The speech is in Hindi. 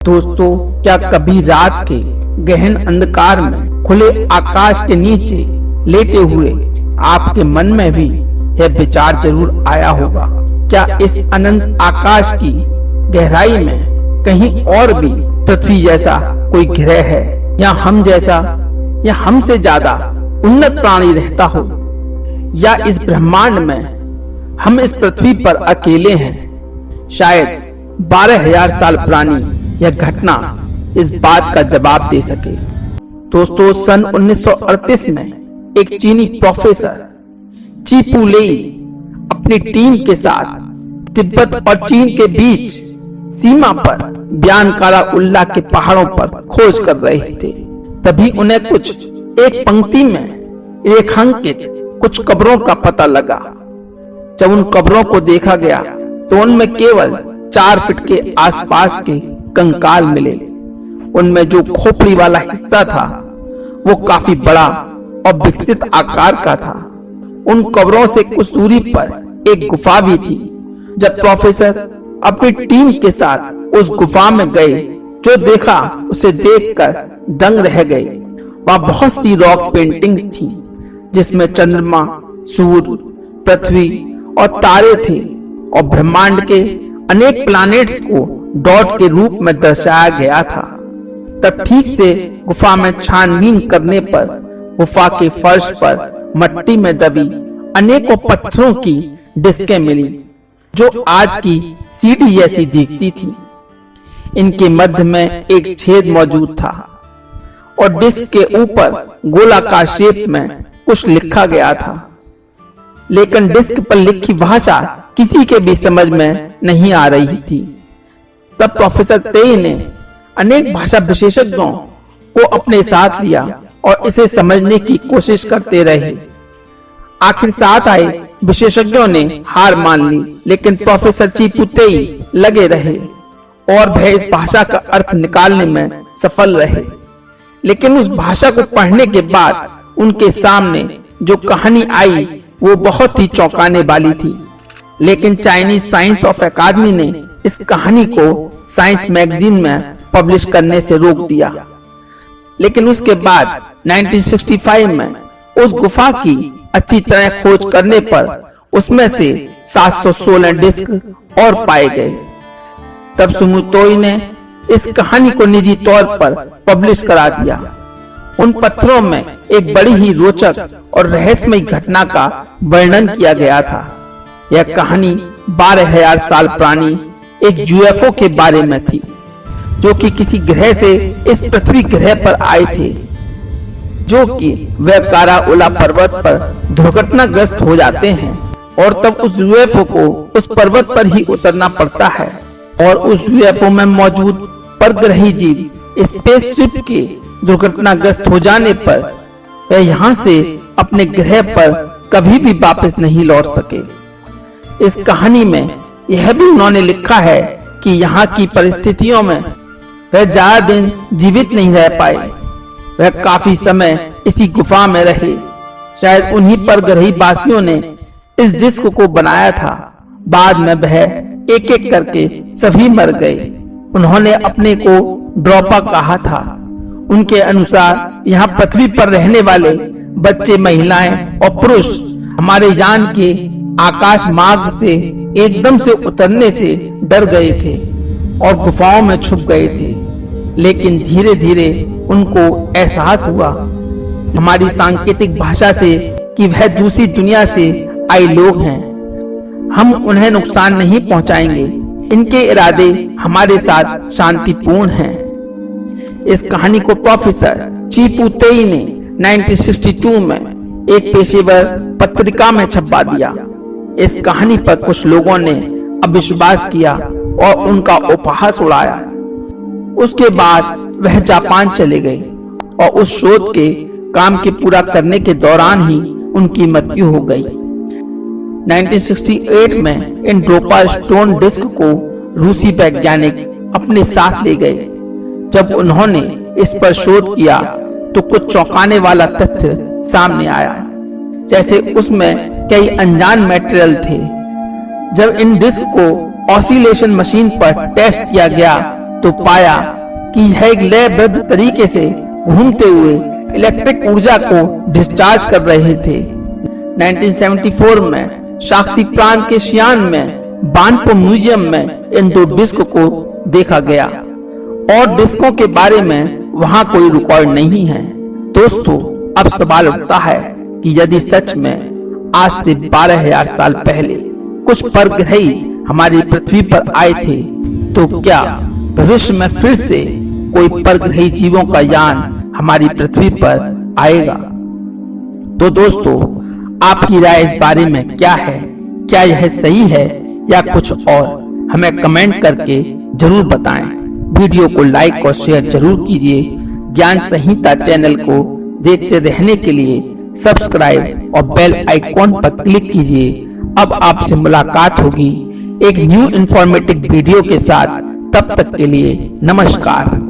दोस्तों, क्या कभी रात के गहन अंधकार में खुले आकाश के नीचे लेटे हुए आपके मन में भी यह विचार जरूर आया होगा, क्या इस अनंत आकाश की गहराई में कहीं और भी पृथ्वी जैसा कोई ग्रह है, या हम जैसा या हमसे ज्यादा उन्नत प्राणी रहता हो, या इस ब्रह्मांड में हम इस पृथ्वी पर अकेले हैं। शायद 12,000 साल पुरानी यह घटना इस बात का जवाब दे सके। दोस्तों, सन 1938 में एक चीनी प्रोफेसर चीपू लेई अपनी टीम के साथ तिब्बत और चीन के बीच सीमा पर ब्यानकारा उल्ला के पहाड़ों पर खोज कर रहे थे। तभी उन्हें एक पंक्ति में रेखांकित कुछ कब्रों का पता लगा। जब उन कब्रों को देखा गया तो उनमें केवल 4 फीट के आसपास के कंकाल मिले। उनमें जो खोपड़ी वाला हिस्सा था वो काफी बड़ा और विकसित आकार का था। उन कब्रों से कुछ दूरी पर एक गुफा भी थी। जब प्रोफेसर अपनी टीम के साथ उस गुफा में गए, जो देखा उसे देखकर दंग रह गए। वहां बहुत सी रॉक पेंटिंग्स थी जिसमें चंद्रमा, सूर्य, पृथ्वी और तारे थे और ब्रह्मांड के अनेक प्लैनेट्स को डॉट के रूप में दर्शाया गया था। तब ठीक से गुफा में छानबीन करने पर गुफा के फर्श पर मट्टी में दबी अनेकों पत्थरों की डिस्कें मिली, जो आज की सीढ़ी जैसी दिखती थी। इनके मध्य में एक छेद मौजूद था और डिस्क के ऊपर गोलाकार शेप में कुछ लिखा गया था, लेकिन डिस्क पर लिखी भाषा किसी के भी समझ में नहीं आ रही थी। तब प्रोफेसर तेई ने अनेक भाषा विशेषज्ञों को अपने साथ लिया और इसे समझने की कोशिश करते रहे। आखिर साथ आए विशेषज्ञों ने हार मान ली, लेकिन प्रोफेसर चीपू तेई लगे रहे और वह इस भाषा का अर्थ निकालने में सफल रहे। लेकिन उस भाषा को पढ़ने के बाद उनके सामने जो कहानी आई वो बहुत ही चौंकाने वाली थी। लेकिन चाइनीज साइंस ऑफ अकादमी ने इस कहानी को साइंस मैगजीन में पब्लिश करने से रोक दिया। लेकिन उसके बाद 1965 में उस गुफा की अच्छी तरह खोज करने पर उसमें से 716 डिस्क और पाए गए। तब सुमुतोई ने इस कहानी को निजी तौर पर पब्लिश करा दिया। उन पत्थरों में एक बड़ी ही रोचक और रहस्यमय घटना का वर्णन किया गया था। यह कहानी 12,000 साल पुरानी एक यूएफओ के बारे में थी, जो कि किसी ग्रह से इस पृथ्वी ग्रह पर आए थे, जो कि वह काराउला पर्वत पर दुर्घटनाग्रस्त हो जाते हैं और तब उस यूएफओ को उस पर्वत पर ही उतरना पड़ता है। और उस यूएफओ में मौजूद परग्रही जीव स्पेसशिप के दुर्घटनाग्रस्त हो जाने पर वह यहाँ से अपने ग्रह पर कभी भी वापस नहीं लौट सके। इस कहानी में यह भी उन्होंने लिखा है कि यहाँ की परिस्थितियों में वह ज्यादा दिन जीवित नहीं रह पाए। वह काफी समय इसी गुफा में रहे। शायद उन्हीं परग्रही वासियों ने इस डिस्क को बनाया था। बाद में वह एक एक करके सभी मर गए। उन्होंने अपने को ड्रॉपा कहा था। उनके अनुसार यहाँ पृथ्वी पर रहने वाले बच्चे, महिलाएं और पुरुष हमारे यान के आकाश मार्ग से एकदम से उतरने से डर गए थे और गुफाओं में छुप गए थे। लेकिन धीरे धीरे उनको एहसास हुआ हमारी सांकेतिक भाषा से कि वह दूसरी दुनिया से आए लोग हैं। हम उन्हें नुकसान नहीं पहुंचाएंगे। इनके इरादे हमारे साथ शांतिपूर्ण हैं। इस कहानी को प्रोफेसर चीपू तेई ने 1962 में एक पेशेवर पत्रिका में छपवा दिया। इस कहानी पर कुछ लोगों ने अविश्वास किया और उनका उपहास उड़ाया। उसके बाद वह जापान चले गए और उस शोध के काम के पूरा करने के दौरान ही उनकी मृत्यु हो गई। 1968 में इन ड्रोपा स्टोन डिस्क को रूसी वैज्ञानिक अपने साथ ले गए। जब उन्होंने इस पर शोध किया तो कुछ चौंकाने वाला तथ्य सामने आया, जैसे उसमें कई अनजान मटेरियल थे। जब इन डिस्क को ऑसिलेशन मशीन पर टेस्ट किया गया तो पाया कि यह एक लयबद्ध तरीके से घूमते हुए इलेक्ट्रिक ऊर्जा को डिस्चार्ज कर रहे थे। 1974 में साक्षी प्रांत के शियान में बानपो म्यूजियम में इन 2 डिस्क को देखा गया और डिस्कों के बारे में वहां कोई रिकॉर्ड नहीं है। दोस्तों, अब सवाल उठता है कि यदि सच में आज से 12,000 साल पहले कुछ परग्रही हमारी पृथ्वी पर आए थे, तो क्या भविष्य में फिर से कोई परग्रही जीवों का यान हमारी पृथ्वी पर आएगा? तो दोस्तों, आपकी राय इस बारे में क्या है? क्या यह सही है या कुछ और? हमें कमेंट करके जरूर बताएं। वीडियो को लाइक और शेयर जरूर कीजिए। ज्ञान संहिता चैनल को देखते रहने के लिए सब्सक्राइब और बेल आइकॉन पर क्लिक कीजिए। अब आपसे मुलाकात होगी एक न्यू इंफॉर्मेटिव वीडियो के साथ। तब तक के लिए नमस्कार।